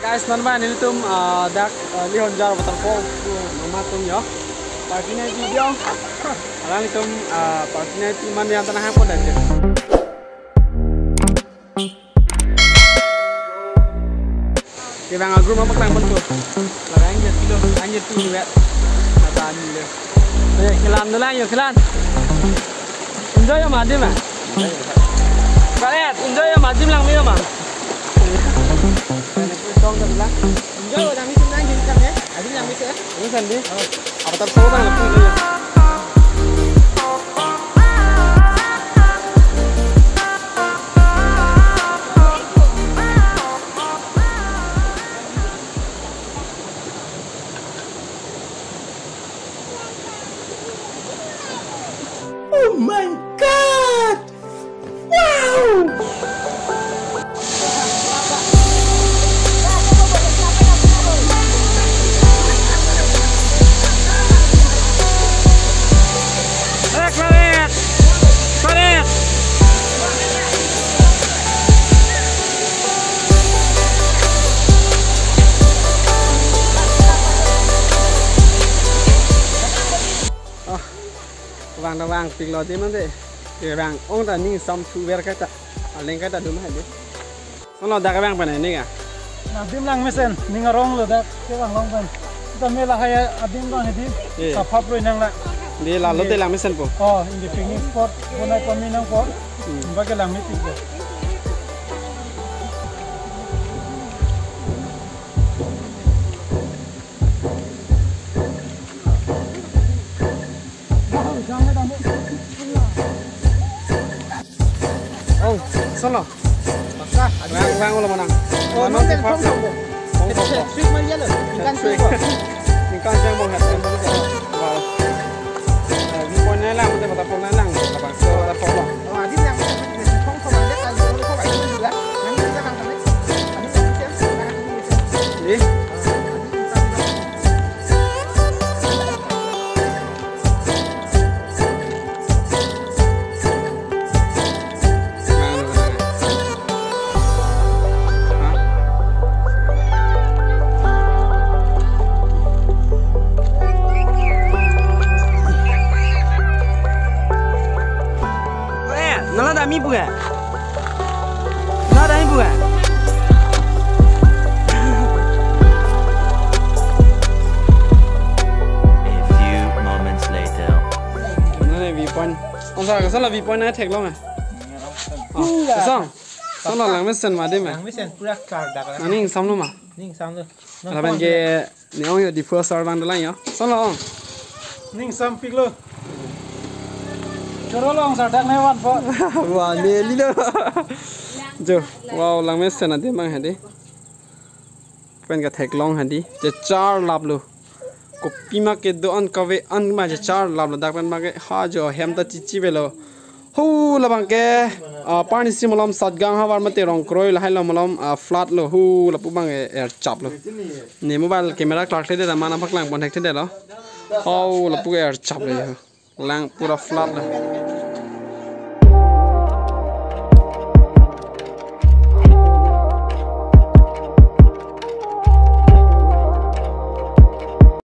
guys, nanti ini tuh dak lihon jar waterfall mama tuh ya. Parkirnya video, alang itu parkirnya itu mana yang tanah apa dah dia. Kita nggak group apa kalian bentuk, lagi anjir tuh juga, ada anjir. Kelan dulu aja kelan. Enjoy ya madim lah. Kalian enjoy ya madim lang ni mah. Song dah bilang. Enjoy orang ni senang jadi macam ya. Adik yang bisa. Ini sendiri. Apa tak tahu bang apa ni? Oh my God! Wow! Vang ping lo dia mana? Dia vang, orang dah ni sam tu ber kata, aleng kata dulu mana dia? Orang dah vang mana ni kan? Nah, dim lang mesen, ni ngarong lo dah, ke vang long pan. Kita mela kaya adim long hedi, kapap lo inang lah. Dia lalu dia lang mesen po. Oh, ini picnic spot, bunai kami nang po, bagai lang meeting po. Oh, solo. Vang ulah mana? Oh, mana tu pom pom. Street mana je? Ikan street. Ikan yang mau hasil mana je? Wow. Ni pun nelang, betul betul pun nelang. Lepas tu ada pom lah. Oh, adik yang pom pom ada kan? Kalau kau buat itu juga, nanti kita akan kena. Adik yang Ni? Nada mi bukan? Nada mi bukan? A few moments later. Mana viewpoint? Salah viewpoint nak tag long ah? Song lah lang mesen mah deh mah. Lang mesen pura klar dah kan? Nani sam lu mah? Ning sam tu. Lapan ke ni orang di first hour bang dalam ya. Song lah orang. Ning sam pik lo. Corolong sardak newan po. Wah ni lilo. Jo, wow lang mesen ada bang hadi. Pen ka tag long hadi. Je 4 lap lu. Kopi mak ke doan kawe an ma je 4 lap lu dak pen mak ha jo hem ta chichi belo. Hu labang ke pani simulam satgang hawar mate rong kroi la hailo malam flat lo hu lapu bang air chap lo. Ni mobile camera clark le da mana phak lang bon hek the lo. Oh lapu air chap le. Lang pura flat lo.